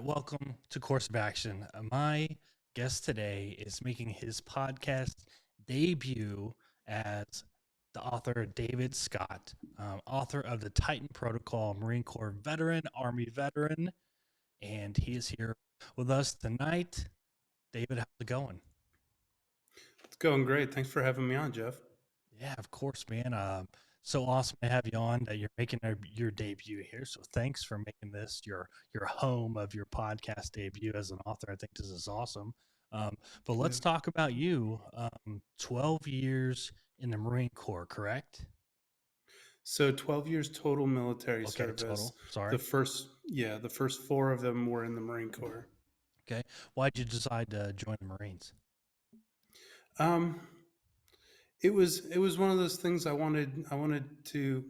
right, welcome to Course of Action. My guest today is making his podcast debut as the author David Scott, author of the Titan Protocol, Marine Corps veteran, Army veteran, and he is here with us tonight. David, how's it going? It's going great. Thanks for having me on, Jeff. Yeah, of course, man. So awesome to have you on. That you're making your debut here. So thanks for making this your home of your podcast debut as an author. I think this is awesome. But Yeah. let's talk about you. 12 years in the Marine Corps, correct? So 12 years total military Okay, service. total. Sorry. The first four of them were in the Marine Corps. Okay. Why'd you decide to join the Marines? Um, it was one of those things I wanted to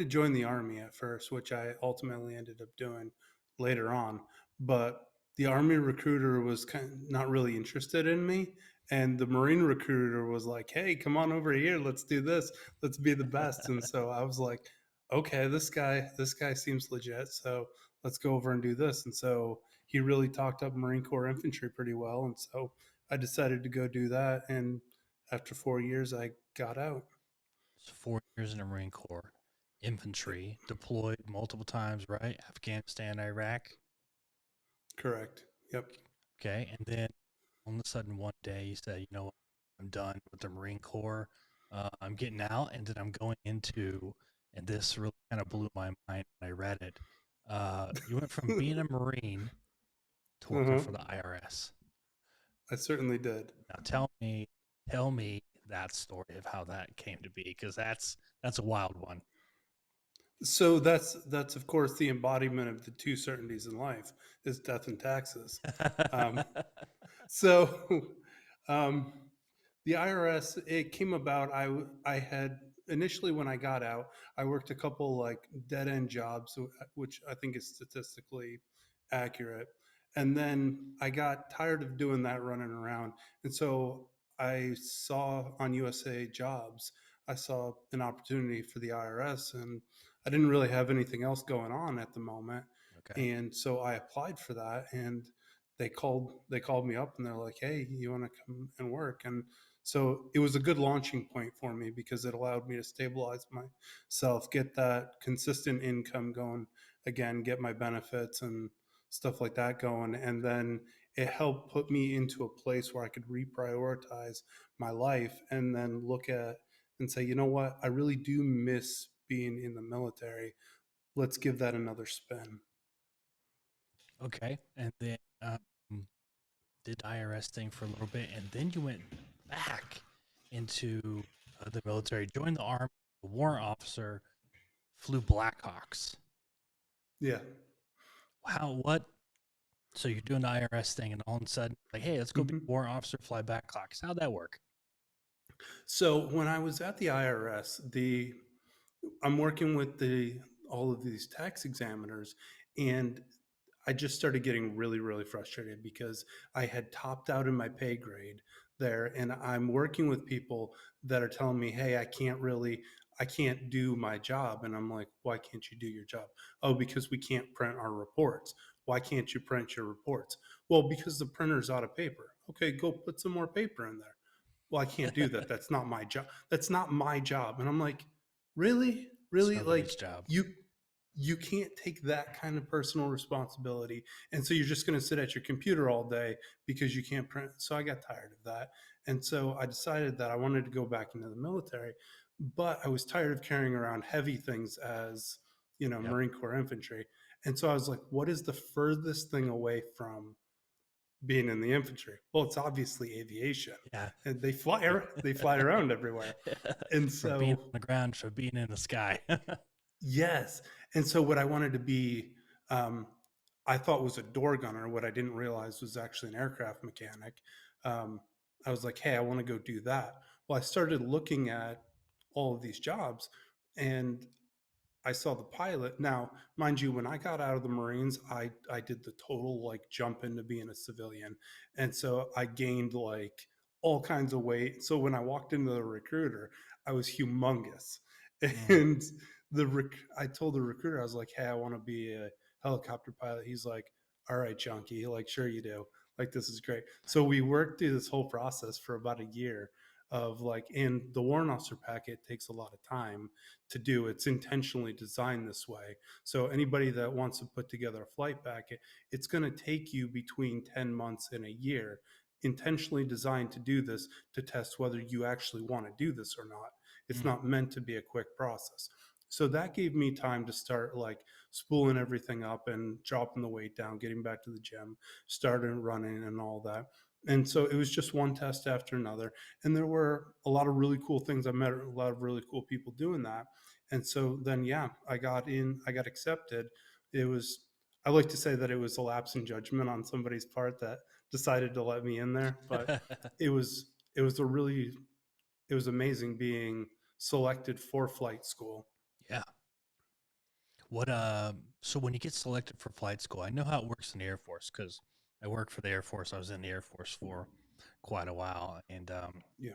join the army at first, which I ultimately ended up doing later on. But the army recruiter was not really interested in me, and the Marine recruiter was like, "Hey, come on over here. Let's do this. Let's be the best." And so I was like, "Okay, this guy seems legit. So let's go over and do this." And so he really talked up Marine Corps infantry pretty well, and so I decided to go do that. And after 4 years, I got out. So 4 years in the Marine Corps, infantry, deployed multiple times, right? Afghanistan, Iraq. Correct. Yep. Okay. And then all of a sudden one day you said, you know what, I'm done with the Marine Corps. I'm getting out, and then I'm going into, and this really kind of blew my mind when I read it. You went from being a Marine to working Uh-huh. for the IRS. I certainly did. Now tell me that story of how that came to be, because that's a wild one. So that's of course the embodiment of the two certainties in life is death and taxes. Um, so um, the IRS, it came about. I had initially, when I got out, I worked a couple like dead end jobs, which I think is statistically accurate. And then I got tired of doing that running around, and so I saw on USA Jobs, I saw an opportunity for the IRS, and I didn't really have anything else going on at the moment, Okay. and so I applied for that, and they called me up, and they're like, "Hey, you want to come and work?" And so it was a good launching point for me because it allowed me to stabilize myself, get that consistent income going again, get my benefits and stuff like that going. And then it helped put me into a place where I could reprioritize my life and then look at and say, you know what, I really do miss being in the military. Let's give that another spin. Okay. And then did IRS thing for a little bit, and then you went back into the military, joined the army, a warrant officer, flew Blackhawks. Yeah. How, what? So you're doing the IRS thing, and all of a sudden, like, hey, let's go be Mm-hmm. a warrant officer, fly Blackhawks. How'd that work? So when I was at the IRS, the I'm working with the all of these tax examiners, and I just started getting really, really frustrated because I had topped out in my pay grade there, and I'm working with people that are telling me, "Hey, I can't do my job," and I'm like, "Why can't you do your job?" "Oh, because we can't print our reports." "Why can't you print your reports?" "Well, because the printer's out of paper." "Okay, go put some more paper in there." "Well, I can't do that. That's not my job. That's not my job." And I'm like, really, really, Somebody's like job. you you can't take that kind of personal responsibility, and so you're just going to sit at your computer all day because you can't print. So I got tired of that, and so I decided that I wanted to go back into the military, but I was tired of carrying around heavy things as Yep. Marine Corps infantry. And so I was like, what is the furthest thing away from being in the infantry? Well, it's obviously aviation, Yeah. and they fly around everywhere. And From being so, on the ground to being in the sky. yes. And so what I wanted to be, um, I thought was a door gunner. What I didn't realize was actually an aircraft mechanic. Um, I was like, hey, I want to go do that. Well, I started looking at all of these jobs, and I saw the pilot. Now, mind you, when I got out of the Marines, I did the total like jump into being a civilian. And so I gained like all kinds of weight. So when I walked into the recruiter, I was humongous. Mm. And I told the recruiter, I was like, hey, I want to be a helicopter pilot. He's like, all right, junkie, like, sure you do. Like, this is great. So we worked through this whole process for about a year of like, and the warrant officer packet takes a lot of time to do. It's intentionally designed this way. So anybody that wants to put together a flight packet, it's going to take you between 10 months and a year, intentionally designed to do this to test whether you actually want to do this or not. It's Mm. not meant to be a quick process. So that gave me time to start like spooling everything up and dropping the weight down, getting back to the gym, starting running and all that. And so it was just one test after another. And there were a lot of really cool things. I met a lot of really cool people doing that. And so then, yeah, I got in, I got accepted. It was, I like to say that it was a lapse in judgment on somebody's part that decided to let me in there. But it was, it was a really, it was amazing being selected for flight school. Yeah. What so when you get selected for flight school, I know how it works in the Air Force because I worked for the Air Force. I was in the Air Force for quite a while, and Yeah.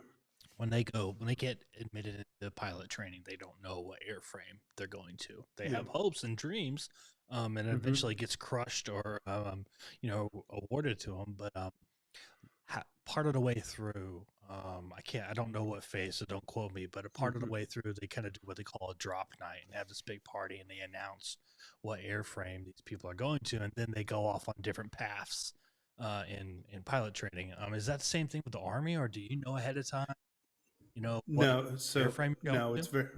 when they get admitted into pilot training, they don't know what airframe they're going to. They Yeah. have hopes and dreams, and Mm-hmm. eventually gets crushed or awarded to them. But part of the way through, I don't know what phase, so don't quote me, but a part of the Mm-hmm. way through, they kind of do what they call a drop night and have this big party, and they announce what airframe these people are going to, and then they go off on different paths in pilot training. Is that the same thing with the Army, or do you know ahead of time? You know what No, so airframe you're going no, to? it's very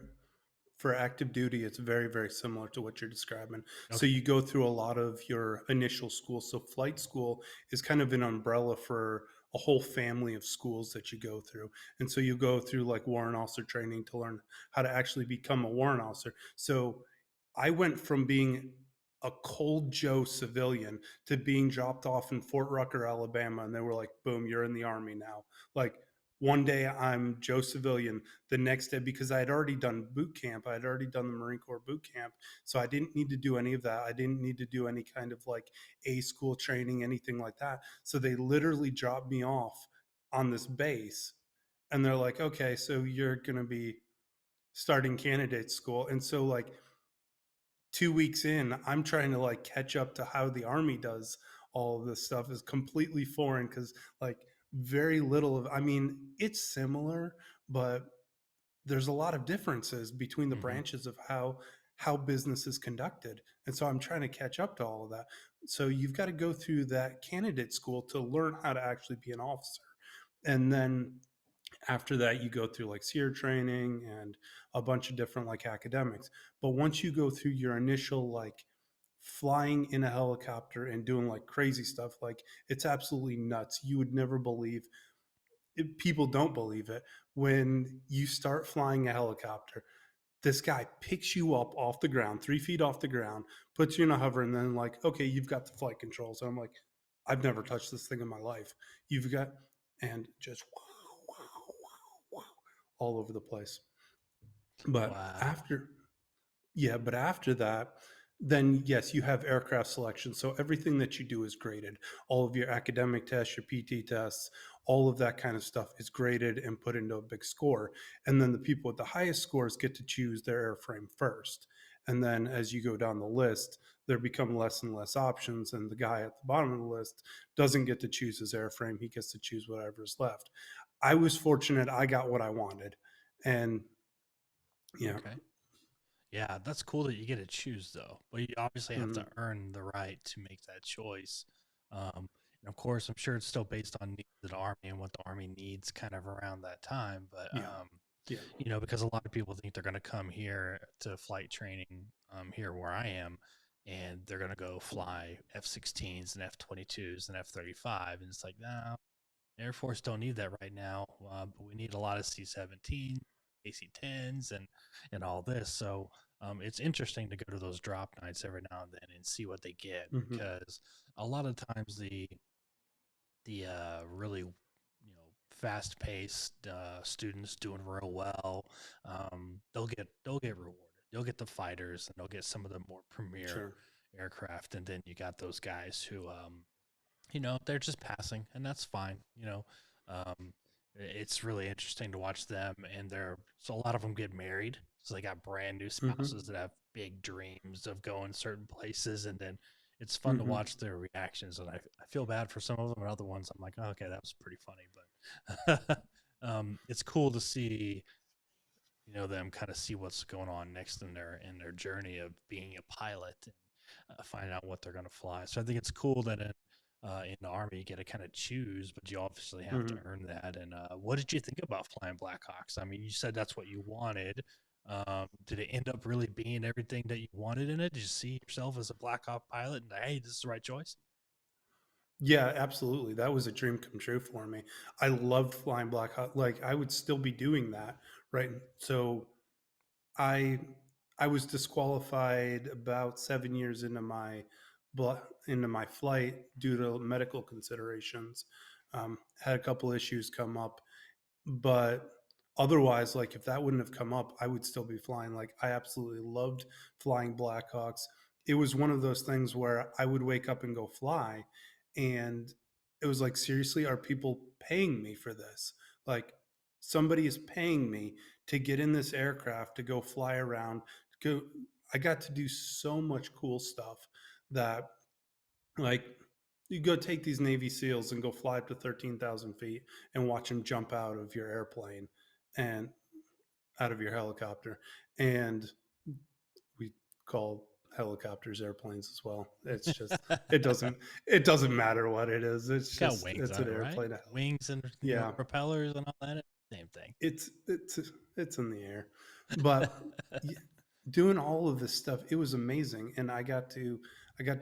for active duty, it's very, very similar to what you're describing. So Okay. you go through a lot of your initial school. So flight school is kind of an umbrella for a whole family of schools that you go through. And so you go through like warrant officer training to learn how to actually become a warrant officer. So I went from being a cold Joe civilian to being dropped off in Fort Rucker, Alabama, and they were like, "Boom, you're in the Army now." Like one day I'm Joe civilian, the next day, because I had already done boot camp, I had already done the Marine Corps boot camp, so I didn't need to do any of that. I didn't need to do any kind of like A school training, anything like that. So they literally dropped me off on this base, and they're like, "Okay, so you're gonna be starting candidate school," and so like 2 weeks in, I'm trying to like catch up to how the Army does all of this stuff is completely foreign because like very little of, I mean, it's similar, but there's a lot of differences between the Hmm. branches of how business is conducted. And so I'm trying to catch up to all of that. So you've got to go through that candidate school to learn how to actually be an officer. And then after that you go through like SEER training and a bunch of different like academics. But once you go through your initial like flying in a helicopter and doing like crazy stuff, like it's absolutely nuts. You would never believe it, people don't believe it when you start flying a helicopter. This guy picks you up off the ground, 3 feet off the ground, puts you in a hover, and then like, okay, you've got the flight controls. And I'm like, I've never touched this thing in my life. You've got, and just wow, wow, wow, wow, all over the place. But Wow. after, yeah, but after that, then yes, you have aircraft selection. So everything that you do is graded. All of your academic tests, your PT tests, all of that kind of stuff is graded and put into a big score. And then the people with the highest scores get to choose their airframe first. And then as you go down the list, there become less and less options. And the guy at the bottom of the list doesn't get to choose his airframe. He gets to choose whatever's left. I was fortunate I got what I wanted. And yeah. Okay. Yeah, that's cool that you get to choose though, but you obviously have to Mm, earn the right to make that choice. And of course, I'm sure it's still based on needs of the army and what the army needs kind of around that time. But yeah. Yeah. because a lot of people think they're going to come here to flight training here where I am, and they're going to go fly F-16s and F-22s and F-35, and it's like, no, Air Force don't need that right now, but we need a lot of C-17, AC-10s, and all this. So it's interesting to go to those drop nights every now and then and see what they get Hmm. because a lot of times the really fast paced students doing real well, they'll get rewarded. They'll get the fighters and they'll get some of the more premier Sure. aircraft, and then you got those guys who they're just passing, and that's fine. It's really interesting to watch them, and so a lot of them get married, so they got brand new Hmm. spouses that have big dreams of going certain places, and then it's fun to Hmm. watch their reactions, and I feel bad for some of them, and other ones I'm like, oh, okay, that was pretty funny, but it's cool to see them kind of see what's going on next in their journey of being a pilot and find out what they're going to fly. So I think it's cool that in the army you get to kind of choose, but you obviously have to Hmm. earn that. And what did you think about flying Blackhawks? I mean, you said that's what you wanted. Did it end up really being everything that you wanted in it? Did you see yourself as a Blackhawk pilot and hey, this is the right choice? Yeah, absolutely. That was a dream come true for me. I loved flying Black Hawk. Like I would still be doing that, right? So I I was disqualified about 7 years into my flight due to medical considerations. Had a couple issues come up, but otherwise, like if that wouldn't have come up, I would still be flying. Like I absolutely loved flying Blackhawks. It was one of those things where I would wake up and go fly, and it was like, seriously, are people paying me for this? Like somebody is paying me to get in this aircraft to go fly around. Go. I got to do so much cool stuff that like you go take these Navy SEALs and go fly up to 13,000 feet and watch them jump out of your airplane and out of your helicopter. And we call helicopters airplanes as well. It's just, it doesn't, it doesn't matter what it is. It's Got just, wings it's on an it, right? airplane. Wings and Yeah. propellers and all that. Same thing. It's, it's, it's in the air, but doing all of this stuff, it was amazing. And I got to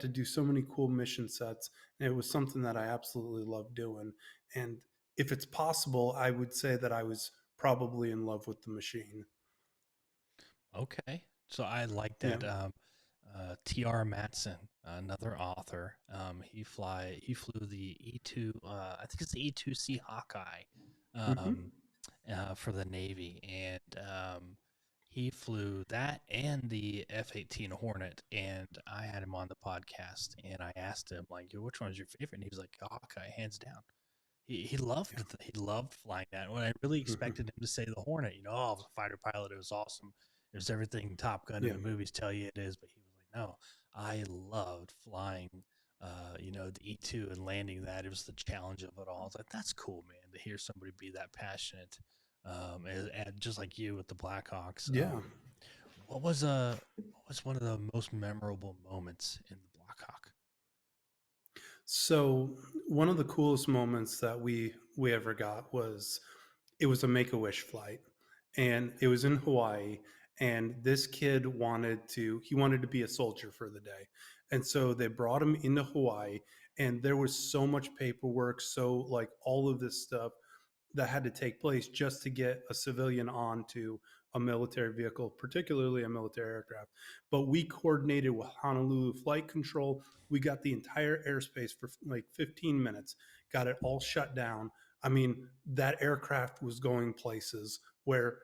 do so many cool mission sets, and it was something that I absolutely loved doing. And if it's possible, I would say that I was probably in love with the machine. Okay. So I like Yeah. that. T.R. Matson, another author, he flew the E2. I think it's the E2C Hawkeye, Hmm. um, for the Navy, and he flew that and the F-18 Hornet. And I had him on the podcast, and I asked him like, "Which one is your favorite?" And he was like, "Hawkeye, hands down." Yeah. He loved flying that. When I really Hmm. expected him to say the Hornet, oh, I was a fighter pilot. It was awesome. It was everything Top Gun in Yeah. the movies tell you it is. But he was like, no, I loved flying. The E2 and landing that. It was the challenge of it all. I was like, that's cool, man, to hear somebody be that passionate. And just like you with the Blackhawks. Yeah. What was one of the most memorable moments in the Blackhawk? So one of the coolest moments that we ever got was it was a Make a Wish flight, and it was in Hawaii. And this kid wanted to be a soldier for the day, and so they brought him into Hawaii. And there was so much paperwork, so like all of this stuff that had to take place just to get a civilian onto a military vehicle, particularly a military aircraft. But we coordinated with Honolulu Flight Control. We got the entire airspace for like 15 minutes, got it all shut down. I mean, that aircraft was going places where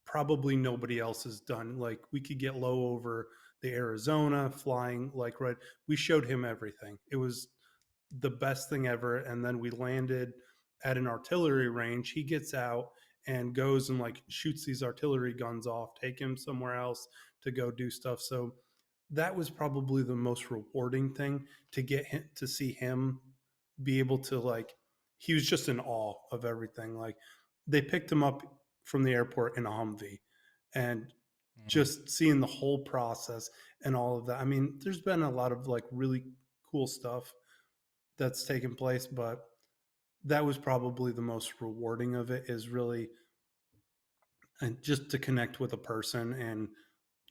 probably nobody else has done. Like we could get low over the Arizona, flying like right. We showed him everything. It was the best thing ever. And then we landed at an artillery range. He gets out and goes and like shoots these artillery guns off, take him somewhere else to go do stuff. So that was probably the most rewarding thing, to get him to see him be able to like, he was just in awe of everything. Like they picked him up from the airport in a Humvee, and Mm, just seeing the whole process and all of that. I mean, there's been a lot of like really cool stuff that's taken place, but that was probably the most rewarding of it, is really and just to connect with a person and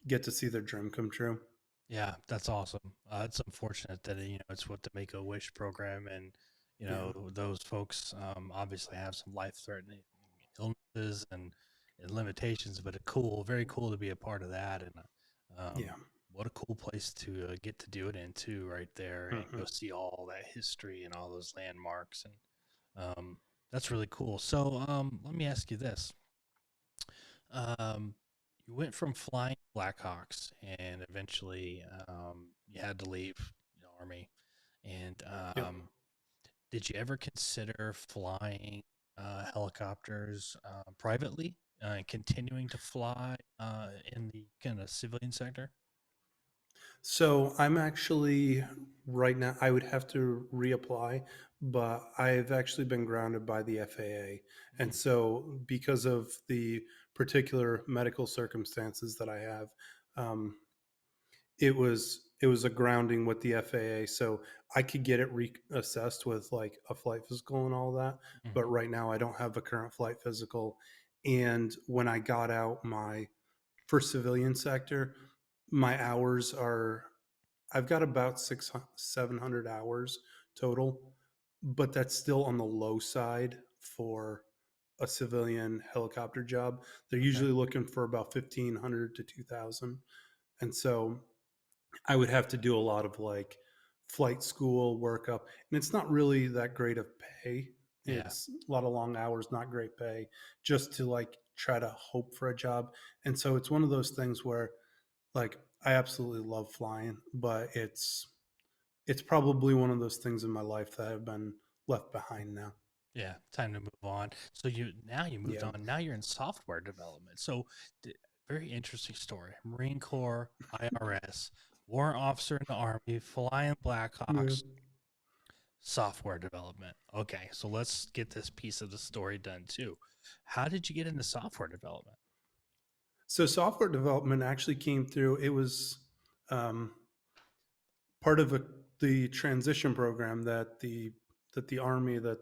get to see their dream come true. yeah, that's awesome. It's unfortunate that it's what the Make a Wish program, and Yeah. those folks obviously have some life-threatening illnesses and limitations. But very cool to be a part of that, and Yeah. what a cool place to get to do it in too, right there, and Hmm. go see all that history and all those landmarks, and that's really cool. So let me ask you this: um, you went from flying Blackhawks, and eventually you had to leave the army. And Yep. did you ever consider flying helicopters privately, continuing to fly in the kind of civilian sector? So I'm actually right now, I would have to reapply, but I've actually been grounded by the FAA. And Mm, so, because of the particular medical circumstances that I have, um, it was a grounding with the FAA. So I could get it reassessed with like a flight physical and all that. But mhm. right now, I don't have a current flight physical. And when I got out my for civilian sector, my hours are I've got about 700 hours total, but that's still on the low side for a civilian helicopter job. They're Okay. usually looking for about 1,500 to 2,000. And so I would have to do a lot of like flight school workup. And it's not really that great of pay. Yeah. It's a lot of long hours, not great pay, just to like try to hope for a job. And so it's one of those things where like I absolutely love flying, but it's probably one of those things in my life that have been left behind now. Yeah. Time to move on. So you moved Yeah. on. Now you're in software development. So very interesting story. Marine Corps, IRS, warrant officer in the Army, flying Yeah. Blackhawks, software development. Okay, so let's get this piece of the story done too. How did you get into software development? So software development actually came through. It was um, part of the transition program that the army that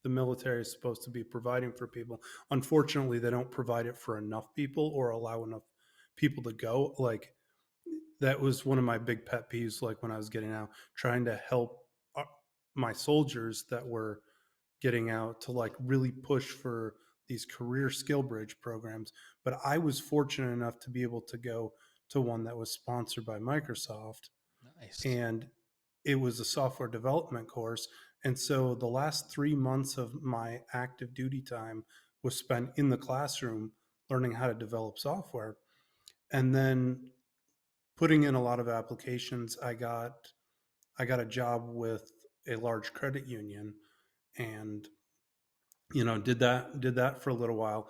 the military is supposed to be providing for people. Unfortunately, they don't provide it for enough people or allow enough people to go. Like that was one of my big pet peeves. Like when I was getting out, trying to help uh, my soldiers that were getting out to like really push for these career skill bridge programs. But I was fortunate enough to be able to go to one that was sponsored by Microsoft, Nice. and it was a software development course. And so the last 3 months of my active duty time was spent in the classroom learning how to develop software. And then putting in a lot of applications, I got a job with a large credit union, and did that for a little while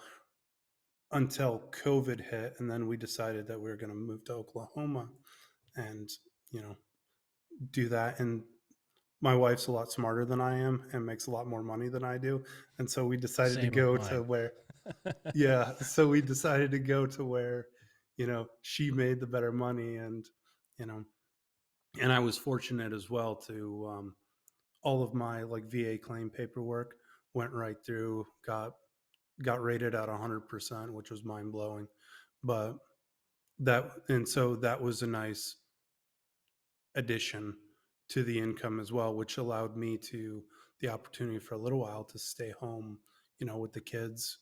until COVID hit, and then we decided that we were going to move to Oklahoma and you know do that. And my wife's a lot smarter than I am and makes a lot more money than I do, and so we decided to Same with go to mine. where yeah, so we decided to go to where she made the better money. And you know and I was fortunate as well to all of my like VA claim paperwork went right through, got rated at 100%, which was mind blowing. But so that was a nice addition to the income as well, which allowed me to the opportunity for a little while to stay home, with the kids,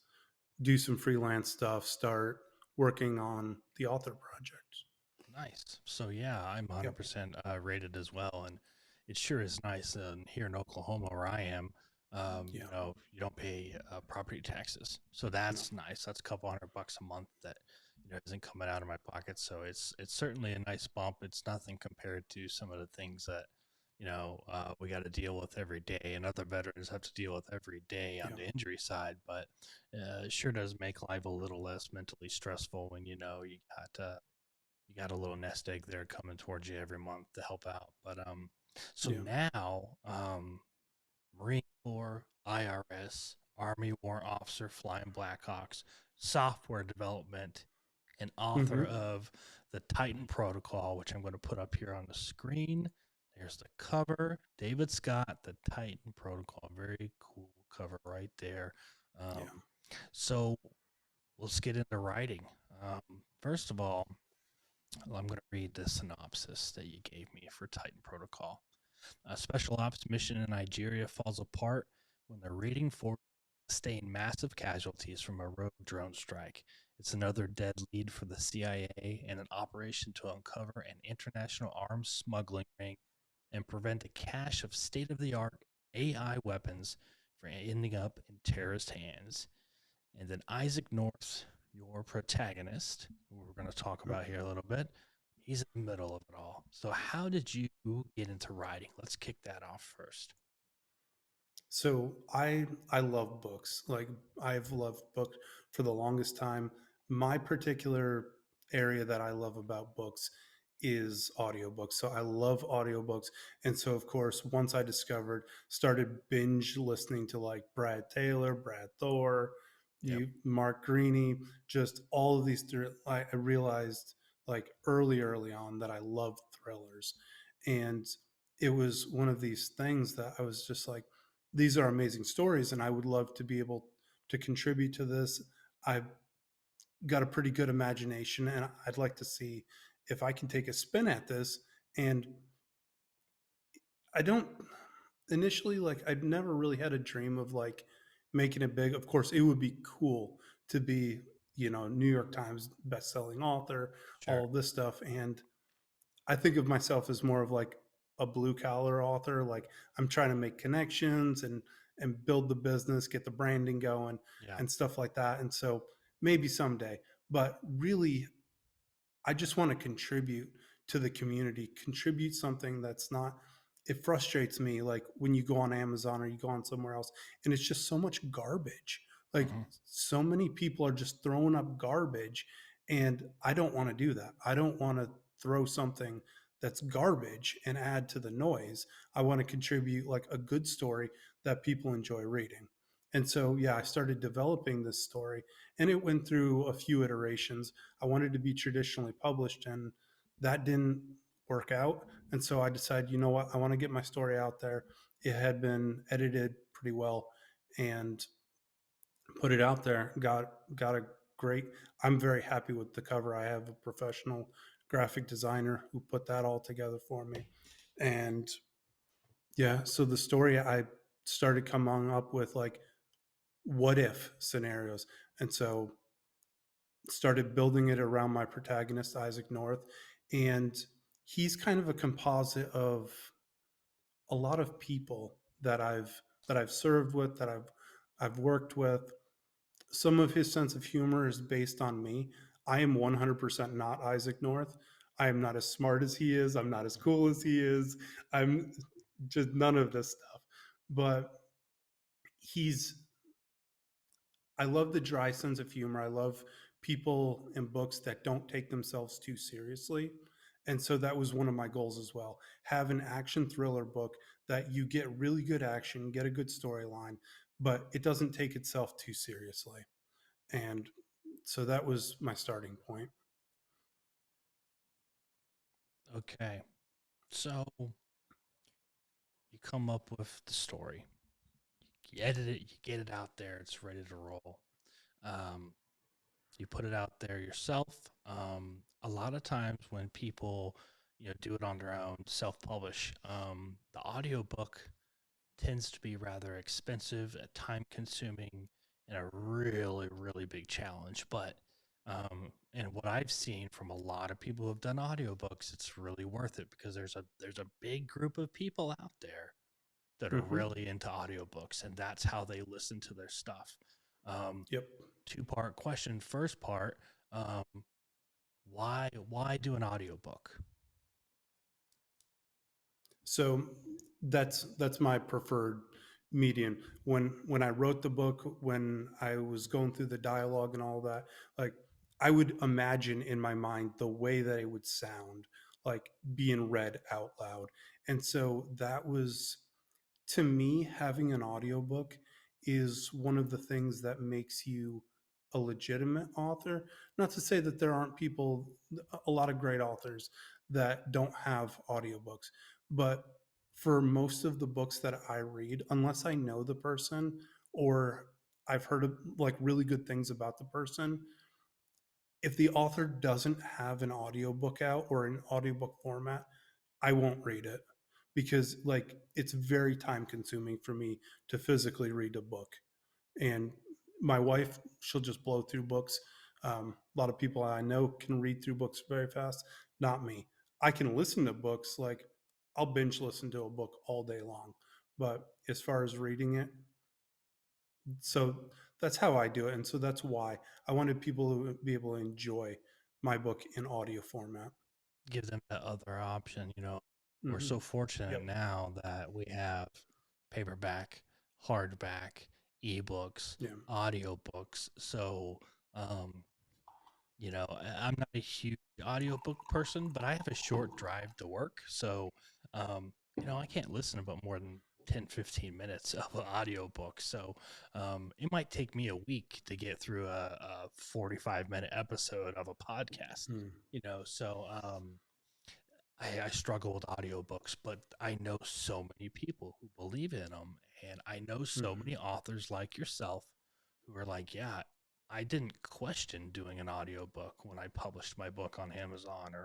do some freelance stuff, start working on the author project. Nice. So yeah, I'm Yep. 100% rated as well, and it sure is nice. Here in Oklahoma, where I am, Yeah. you don't pay property taxes, so No. that's nice. That's a couple $100 a month that isn't coming out of my pocket. So it's certainly a nice bump. It's nothing compared to some of the things that we got to deal with every day, and other veterans have to deal with every day on Yeah. the injury side. But it sure does make life a little less mentally stressful when you got a little nest egg there coming towards you every month to help out. But so Yeah. now, Marine Corps, IRS, Army Warrant Officer, Flying Blackhawks, software development, and author Hmm. of the Titan Protocol, which I'm going to put up here on the screen. There's the cover, David Scott, the Titan Protocol. Very cool cover right there. Yeah. Um, so let's get into writing. First of all, I'm going to read the synopsis that you gave me for Titan Protocol. A special ops mission in Nigeria falls apart when the raiding force sustained massive casualties from a rogue drone strike. It's another dead lead for the CIA in an operation to uncover an international arms smuggling ring and prevent a cache of state of the art AI weapons from ending up in terrorist hands. And then Isaac North, your protagonist, who we're going to talk about here a little bit, he's in the middle of it all. So, how did you get into writing? Let's kick that off first. So I love books. Like I've loved books for the longest time. My particular area that I love about books is audiobooks. So I love audiobooks. And so of course, once I discovered, started binge listening to like Brad Taylor, Brad Thor, Yep. Mark Greaney, just all of these I realized like early on that I love thrillers. And it was one of these things that I was just like, these are amazing stories and I would love to be able to contribute to this. I've got a pretty good imagination and I'd like to see if I can take a spin at this. And I don't initially like I've never really had a dream of like making it big. Of course, it would be cool to be, New York Times best-selling author, Sure. all of this stuff. And I think of myself as more of like a blue collar author. Like I'm trying to make connections and build the business, get the branding going Yeah. and stuff like that. And so maybe someday, but really I just want to contribute to the community, contribute something that's not, it frustrates me like when you go on Amazon or you go on somewhere else and it's just so much garbage. Like Hmm. so many people are just throwing up garbage and I don't want to do that. I don't want to throw something that's garbage and add to the noise. I want to contribute like a good story that people enjoy reading. And so, yeah, I started developing this story and it went through a few iterations. I wanted to be traditionally published, and that didn't work out. And so I decided, you know what, I want to get my story out there. It had been edited pretty well, and put it out there. Got a great. I'm very happy with the cover. I have a professional graphic designer who put that all together for me, and yeah. So the story I started coming up with like what if scenarios, and so started building it around my protagonist, Isaac North. And he's kind of a composite of a lot of people that I've served with, I've worked with. Some of his sense of humor is based on me. I am 100% not Isaac North. I am not as smart as he is. I'm not as cool as he is. I'm just none of this stuff. But he's I love the dry sense of humor. I love people in books that don't take themselves too seriously. And so that was one of my goals as well. Have an action thriller book that you get really good action, get a good storyline, but it doesn't take itself too seriously. And so that was my starting point. Okay. So you come up with the story, you edit it, you get it out there, it's ready to roll. Um, you put it out there yourself. A lot of times when people, do it on their own, self-publish, the audiobook tends to be rather expensive, time consuming, and a really, really big challenge. But and what I've seen from a lot of people who have done audiobooks, it's really worth it because there's a big group of people out there that are Mm-hmm. really into audiobooks, and that's how they listen to their stuff. Um, Yep. Two-part question. First part, um, why do an audiobook? So that's my preferred medium. When I wrote the book, when I was going through the dialogue and all that, like I would imagine in my mind the way that it would sound like being read out loud. And so that was, to me, having an audiobook is one of the things that makes you a legitimate author. Not to say that there aren't people, a lot of great authors that don't have audiobooks, but for most of the books that I read, unless I know the person or I've heard of like really good things about the person, if the author doesn't have an audiobook out or an audiobook format, I won't read it because like it's very time consuming for me to physically read a book. And my wife, she'll just blow through books. A lot of people I know can read through books very fast. Not me. I can listen to books like I'll binge listen to a book all day long. But as far as reading it, so that's how I do it. And so that's why I wanted people to be able to enjoy my book in audio format. Give them that other option. We're Mm-hmm. so fortunate Yep. now that we have paperback, hardback, ebooks, Yeah. audiobooks. So, um, I'm not a huge audiobook person, but I have a short drive to work. So, I can't listen to about more than 10, 15 minutes of an audiobook. So, it might take me a week to get through a 45-minute episode of a podcast, Mm. I struggle with audiobooks, but I know so many people who believe in them. And I know so Hmm. many authors like yourself who are like, yeah, I didn't question doing an audiobook when I published my book on Amazon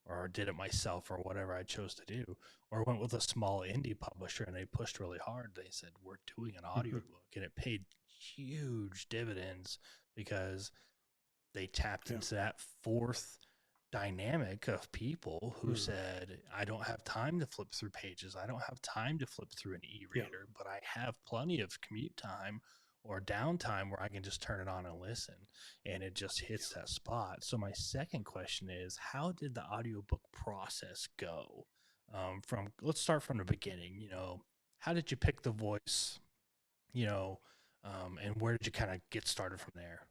or did it myself or whatever I chose to do, or went with a small indie publisher and they pushed really hard. They said, we're doing an Hmm. audiobook, and it paid huge dividends because they tapped Yeah. into that fourth dynamic of people who Hmm. said, I don't have time to flip through pages. I don't have time to flip through an e Yeah. reader, but I have plenty of commute time or downtime where I can just turn it on and listen. And it just hits that spot. So, my second question is, how did the audiobook process go? Let's start from the beginning. How did you pick the voice? You know, and where did you kind of get started from there?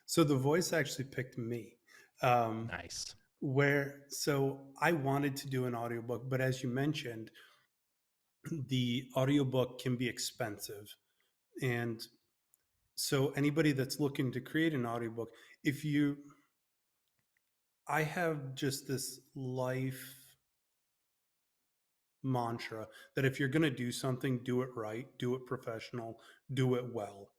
So the voice actually picked me. Um, Nice. so I wanted to do an audiobook, but as you mentioned, the audiobook can be expensive. And so anybody that's looking to create an audiobook, if you I have just this life mantra that if you're going to do something, do it right, do it professional, do it well.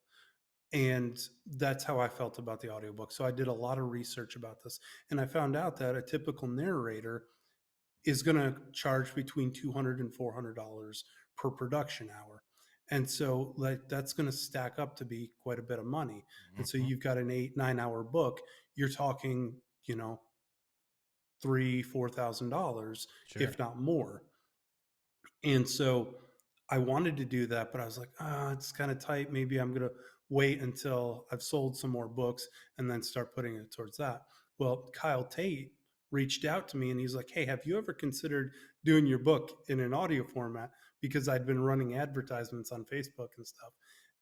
And that's how I felt about the audiobook. So I did a lot of research about this, and I found out that a typical narrator is going to charge between $200 and $400 per production hour. And so like that's going to stack up to be quite a bit of money. And so Hmm. you've got an 8, 9 hour book, you're talking, you know, $3, $4,000, Sure. if not more. And so I wanted to do that, but I was like, it's kind of tight. Maybe I'm going to wait until I've sold some more books and then start putting it towards that. Well, Kyle Tate reached out to me and he's like, hey, have you ever considered doing your book in an audio format? Because I'd been running advertisements on Facebook and stuff.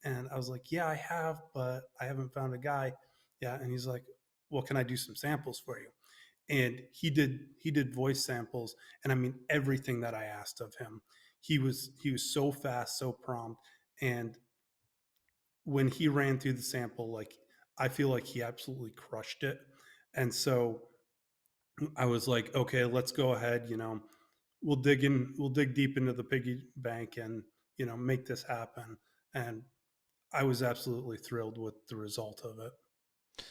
And I was like, yeah, I have, but I haven't found a guy. Yeah. And he's like, well, can I do some samples for you? And he did voice samples, and I mean everything that I asked of him. He was so fast, so prompt, and when he ran through the sample, like I feel like he absolutely crushed it. And so I was like, okay, let's go ahead, we'll dig deep into the piggy bank and make this happen. And I was absolutely thrilled with the result of it.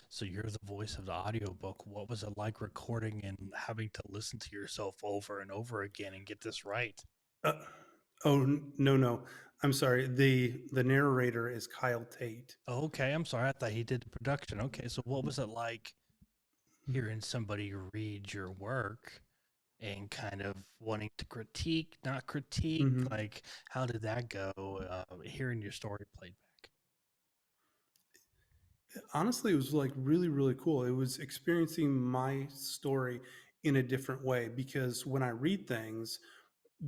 So you're the voice of the audiobook. What was it like recording and having to listen to yourself over and over again and get this right? uh, oh, no, no, I'm sorry, the narrator is Kyle Tate. Oh, okay, I'm sorry. I thought he did the production. Okay, so what was it like hearing somebody read your work and kind of wanting to critique, not critique? Mm-hmm. Like, how did that go? Hearing your story played back. Honestly, it was like really, really cool. It was experiencing my story in a different way because when I read things,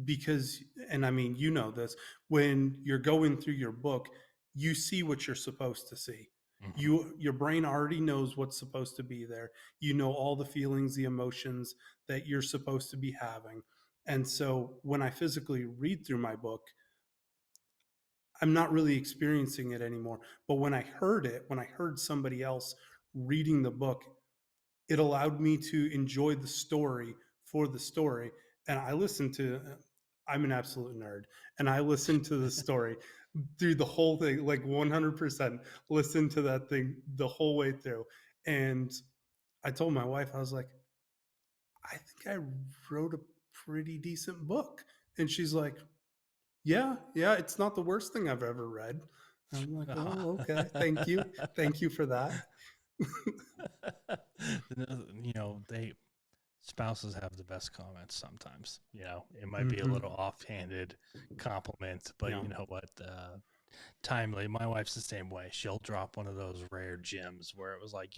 because, and I mean, you know this, when you're going through your book, you see what you're supposed to see. Hmm. Your brain already knows what's supposed to be there. You know all the feelings, the emotions that you're supposed to be having. And so when I physically read through my book, I'm not really experiencing it anymore. But when I heard somebody else reading the book, it allowed me to enjoy the story for the story. And I'm an absolute nerd, and I listened to the story through the whole thing, like 100%, listen to that thing the whole way through. And I told my wife, I was like, I think I wrote a pretty decent book. And she's like, yeah, it's not the worst thing I've ever read. I'm like, oh, okay, thank you for that. They spouses have the best comments sometimes. It might be a Hmm. little offhanded compliment, but Yeah, you know what? Timely. My wife's the same way. She'll drop one of those rare gems where it was like,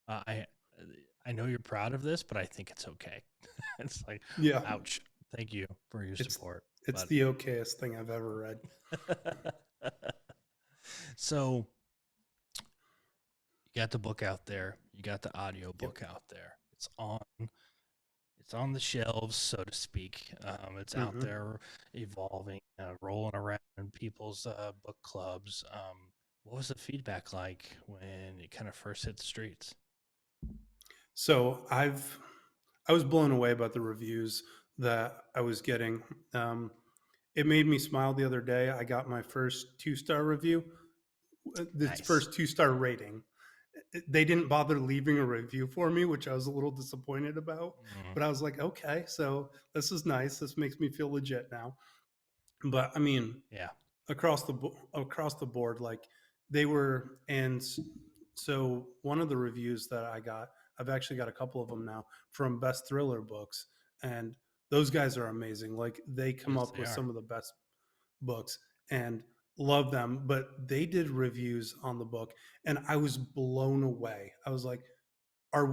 uh, I I know you're proud of this, but I think it's okay. It's like, yeah, ouch. Thank you for your it's support. it's But the okayest thing I've ever read. so you got the book out there. You got the Yep. audiobook out there. It's on the shelves, so to speak. It's out Hmm. there evolving, rolling around in people's book clubs. What was the feedback like when it kind of first hit the streets? So I was blown away about the reviews that I was getting. Um, it made me smile the other day. I got my first 2-star review, this Nice. first 2-star rating. They didn't bother leaving a review for me, which I was a little disappointed about. Mm, But I was like, okay, so this is nice. This makes me feel legit now. But I mean, yeah. across the board, like they were, and so one of the reviews that I got, I've actually got a couple of them now from Best Thriller Books, and those guys are amazing. Like they come Yes, up they with are. some of the best books and love them, but they did reviews on the book and I was blown away. I was like, are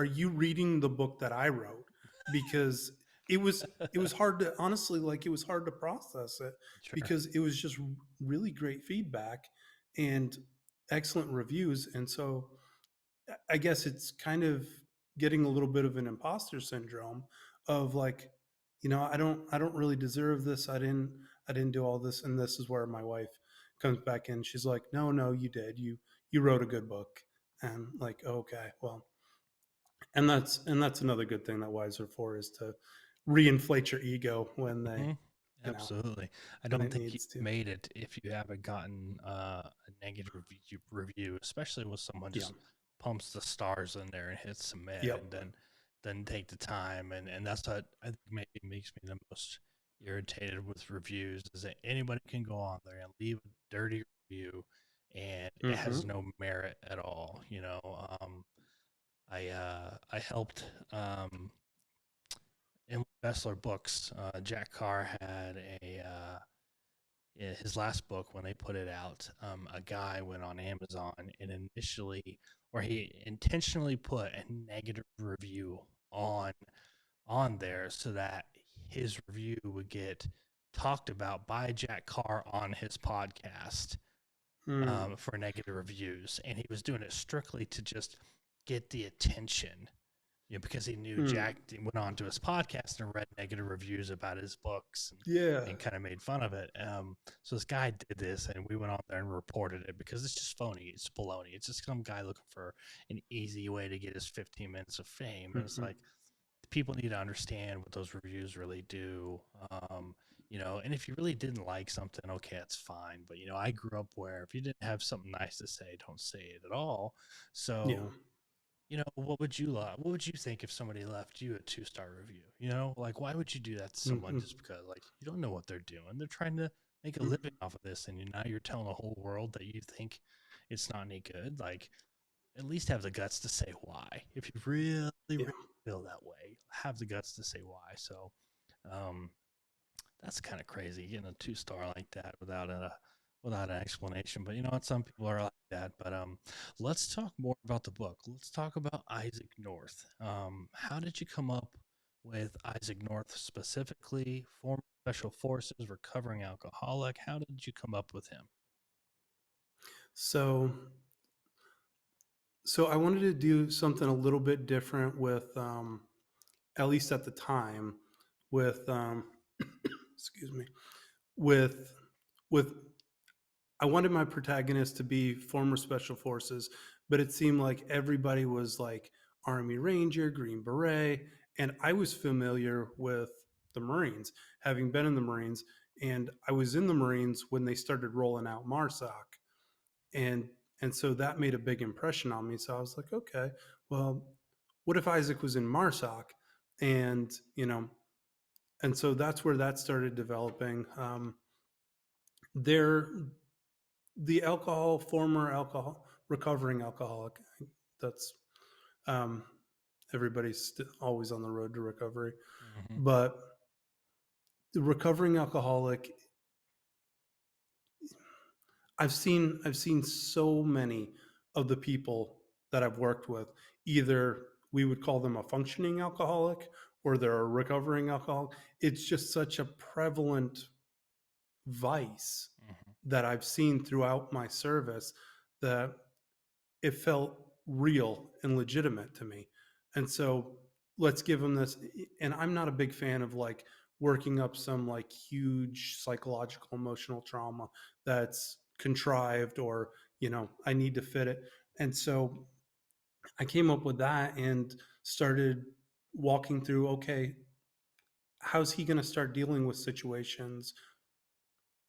you reading the book that I wrote? Because it was hard to honestly, like it was hard to process it Sure. because it was just really great feedback and excellent reviews. And so I guess it's kind of getting a little bit of an imposter syndrome of like, I don't really deserve this. I didn't do all this. And this is where my wife comes back in. She's like, no, no, you did. You wrote a good book. And like, okay, well, and that's another good thing that wives are for is to reinflate your ego when Hmm. you know, Absolutely. I when don't it think you needs to. made it if you haven't gotten a negative review, especially when someone Yeah. just pumps the stars in there and hits submit, Yep. and then take the time, and that's what I think maybe makes me the most irritated with reviews is that anybody can go on there and leave a dirty review, and it Mm-hmm. has no merit at all. I helped in Bessler books. Jack Carr had his last book when they put it out. A guy went on Amazon and he intentionally put a negative review on on there so that his review would get talked about by Jack Carr on his podcast Mm. for negative reviews, and he was doing it strictly to just get the attention, because he knew Mm. Jack went on to his podcast and read negative reviews about his books Yeah. and kind of made fun of it. So this guy did this, and we went on there and reported it because it's just phony. It's baloney. It's just some guy looking for an easy way to get his 15 minutes of fame. And it's Mm-hmm. like people need to understand what those reviews really do. And if you really didn't like something, okay, that's fine. But I grew up where if you didn't have something nice to say, don't say it at all. Yeah. So what would you what would you think if somebody left you a 2-star review? Like why would you do that to someone Mm-hmm. just because like you don't know what they're doing? They're trying to make a living off of this, and now you're telling the whole world that you think it's not any good. Like at least have the guts to say why. If you really, Yeah. really feel that way, have the guts to say why. So um, that's kind of crazy getting a 2-star like that without an explanation. But some people are like that. But let's talk more about the book. Let's talk about Isaac North. How did you come up with Isaac North specifically? Former Special Forces, recovering alcoholic. How did you come up with him? So so I wanted to do something a little bit different with at least at the time with excuse me with with I wanted my protagonist to be former special forces, but it seemed like everybody was like Army Ranger, Green Beret, and I was familiar with the Marines, having been in the Marines, and I was in the Marines when they started rolling out MARSOC, and and so that made a big impression on me. So I was like, okay, well, what if Isaac was in MARSOC, and and so that's where that started developing. There the alcohol former alcohol recovering alcoholic, that's um everybody's always on the road to recovery, Hmm. but the recovering alcoholic, I've seen so many of the people that I've worked with, either we would call them a functioning alcoholic or they're a recovering alcoholic. It's just such a prevalent vice Hmm. that I've seen throughout my service that it felt real and legitimate to me. And so let's give him this. And I'm not a big fan of like working up some like huge psychological emotional trauma that's contrived, or, I need to fit it. And so I came up with that and started walking through, okay, how's he going to start dealing with situations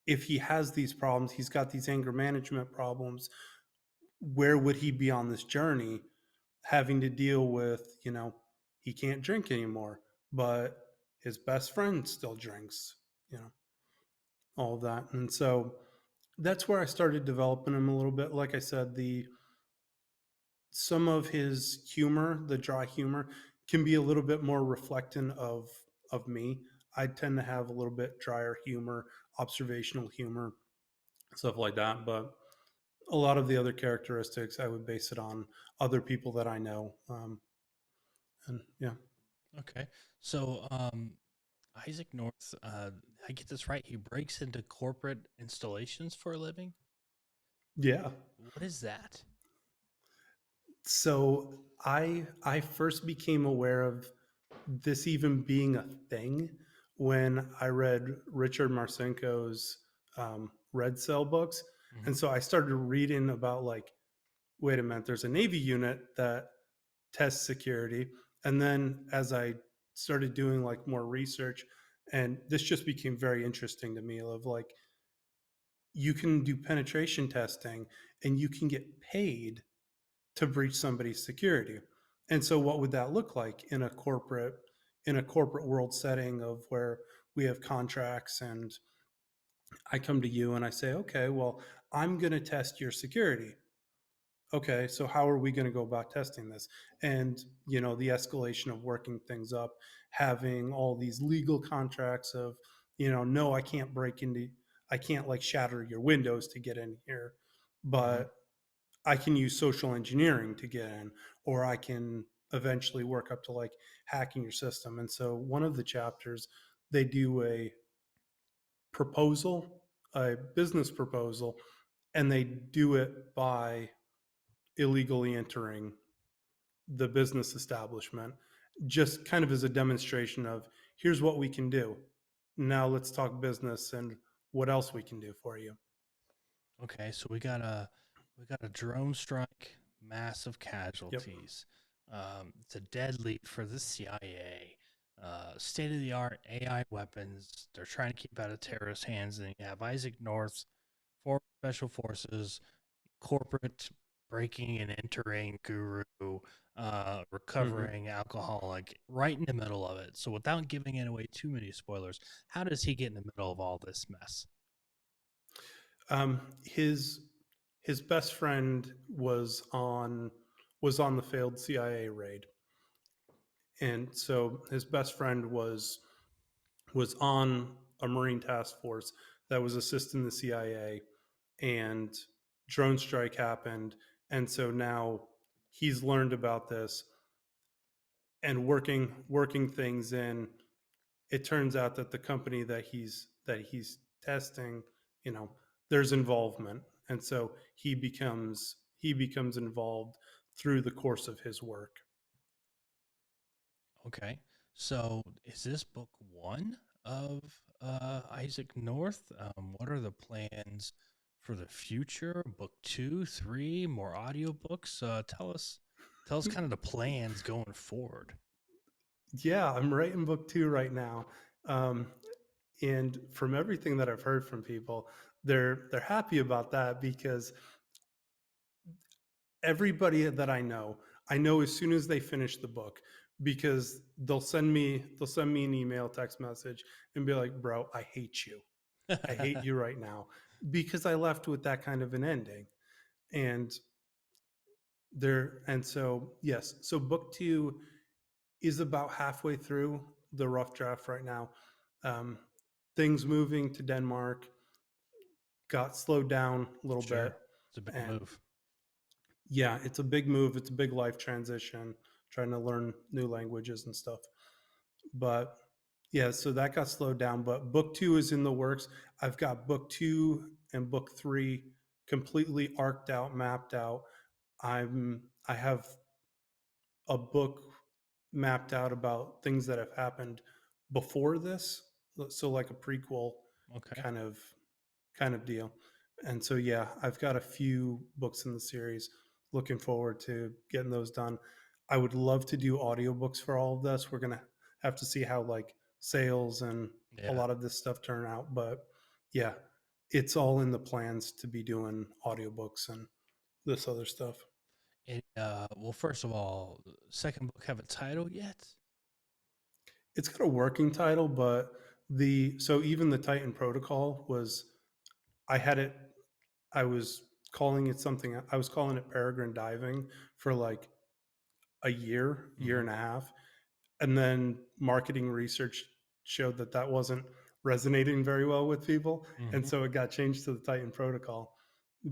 if he has these problems? He's got these anger management problems. Where would he be on this journey, having to deal with, he can't drink anymore, but his best friend still drinks, you know, all of that. And so that's where I started developing him a little bit. Like I said, the some of his humor, the dry humor, can be a little bit more reflecting of me. I tend to have a little bit drier humor, observational humor, stuff like that. But a lot of the other characteristics, I would base it on other people that I know. And yeah, Okay. So, Isaac North, I get this right. He breaks into corporate installations for a living. yeah. What is that? So I first became aware of this even being a thing when I read Richard Marcinko's Red Cell books. Hmm. And so I started reading about, like, wait a minute, there's a Navy unit that tests security. And then as I started doing like more research, and this just became very interesting to me, of like, you can do penetration testing and you can get paid to breach somebody's security. And so what would that look like in a corporate world setting of where we have contracts, and I come to you and I say, okay, well, I'm going to test your security. Okay, so how are we going to go about testing this? And, the escalation of working things up, having all these legal contracts of, no, I can't like shatter your windows to get in here, Hmm. but I can use social engineering to get in, or I can eventually work up to like hacking your system. And so one of the chapters, they do proposal, a business proposal, and they do it by illegally entering the business establishment, just kind of as a demonstration of, here's what we can do. Now let's talk business and what else we can do for you. Okay, so we got a drone strike, massive Yep. casualties. It's a dead lead for the CIA. State of the art AI weapons. They're trying to keep out of terrorist hands. And you have Isaac North's for special forces, corporate breaking and entering guru, Mm-hmm. recovering alcoholic, right in the middle of it. So without giving it away too many spoilers, how does he get in the middle of all this mess? His best friend was on the failed CIA raid, and so his best friend was on a Marine task force that was assisting the CIA, and drone strike happened, and so now he's learned about this and working things in. It turns out that the company that he's testing, you know, there's involvement, and so he becomes involved through the course of his work. Okay. So is this book one of Isaac North? What are the plans for the future? Book two, three, more audiobooks? Tell us kind of the plans going forward. Yeah, I'm writing book two right now, um, and from everything that I've heard from people, they're happy about that, because everybody that I know as soon as they finish the book, because they'll send me an email, text message, and be like, "Bro, I hate you. I hate you right now," because I left with that kind of an ending. And so yes, so book two is about halfway through the rough draft right now. Um, Things moving to Denmark got slowed down a little bit, Sure. It's a big and move. yeah, it's a big move. It's a big life transition, trying to learn new languages and stuff. But yeah, so that got slowed down. But book two is in the works. I've got book two and book three completely arced out, mapped out. I have a book mapped out about things that have happened before this, so like a prequel Okay. kind of kind of deal. And so yeah, I've got a few books in the series. Looking forward to getting those done. I would love to do audiobooks for all of this. We're gonna have to see how like sales and a Yeah. lot of this stuff turn out, but yeah, it's all in the plans to be doing audiobooks and this other stuff. Well, first of all, second book have a title yet? It's got a working title, but the so even the Titan Protocol was I had it I was calling it something. I was calling it Peregrine Diving for like a year Hmm. and a half, and then marketing research showed that that wasn't resonating very well with people, and Hmm. so it got changed to the Titan Protocol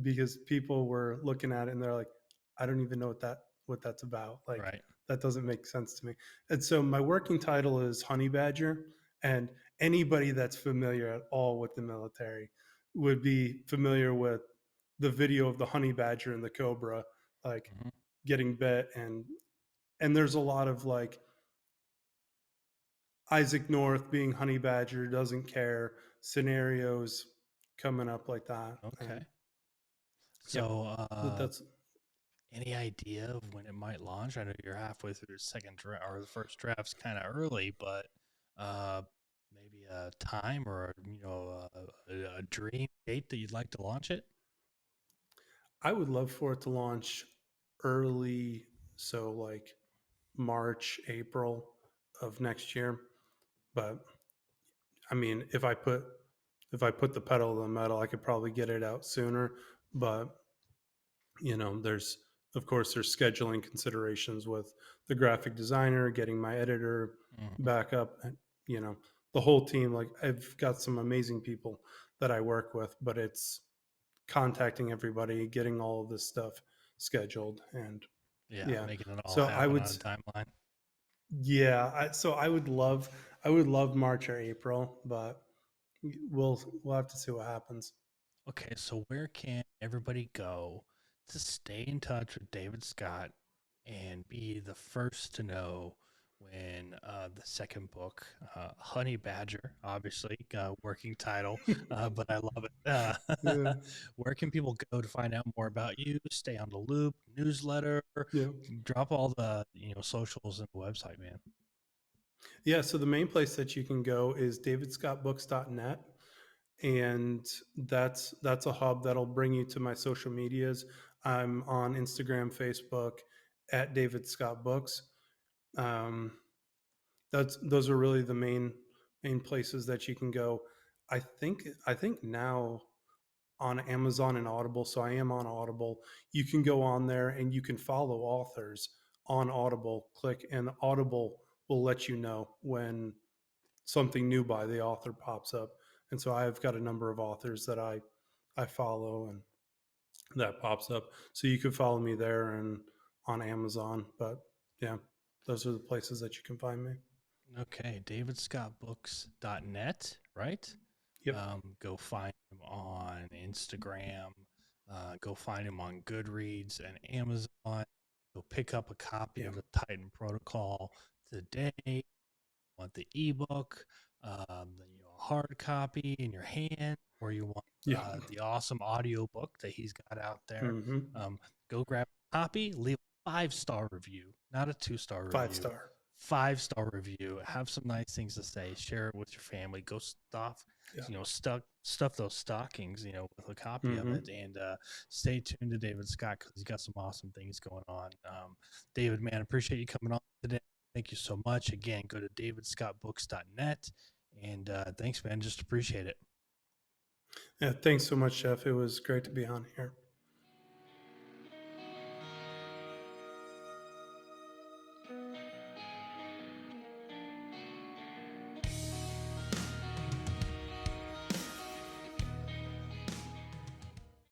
because people were looking at it and they're like, I don't even know what that's about. Like Right. that doesn't make sense to me. And so my working title is Honey Badger, and anybody that's familiar at all with the military would be familiar with the video of the honey badger and the cobra like Hmm. getting bit, and there's a lot of like Isaac North being honey badger doesn't care scenarios coming up like that. And Okay. yep, So, that's any idea of when it might launch? I know you're halfway through the second draft, or the first draft's kind of early, but uh, maybe a time or a dream date that you'd like to launch it. I would love for it to launch early, so like March, April of next year. But I mean, if I put the pedal to the metal, I could probably get it out sooner. But there's of course there's scheduling considerations with the graphic designer, getting my editor Hmm. back up, and you know the whole team. Like I've got some amazing people that I work with, but it's contacting everybody, getting all of this stuff scheduled, and Yeah, yeah. making it all So I happen would, on a timeline. yeah. So I would love March or April, but we'll have to see what happens. Okay, so where can everybody go to stay in touch with David Scott and be the first to know when the second book, Honey Badger, obviously, working title, but I love it. Yeah, Where can people go to find out more about you, stay on the loop, newsletter, yeah, drop all the socials and the website, man? yeah. So the main place that you can go is davidscottbooks.net, and that's a hub that'll bring you to my social medias. I'm on Instagram, Facebook at David Scott Books. Um, that's those are really the main places that you can go. I think now on Amazon and Audible, so I am on Audible. You can go on there and you can follow authors on Audible. Click and Audible will let you know when something new by the author pops up. And so I've got a number of authors that I follow and that pops up. So you could follow me there and on Amazon. But yeah, those are the places that you can find me. Okay, davidscottbooks.net, right? Yep. Go find him on Instagram. Go find him on Goodreads and Amazon. Go pick up a copy Yeah. of the Titan Protocol today. Want the ebook, a hard copy in your hand, or you want Yeah. the awesome audio book that he's got out there. Mm-hmm. Um, Go grab a copy, leave a 5-star review, not a 2-star Five review. star. 5-star review. Have some nice things to say. Share it with your family. Go Yeah. stuff those stockings, with a copy of Mm-hmm. it. And stay tuned to David Scott because he's got some awesome things going on. David, man, appreciate you coming on today. Thank you so much. Again, go to davidscottbooks.net. And thanks, man. Just appreciate it. Yeah. Thanks so much, Jeff. It was great to be on here.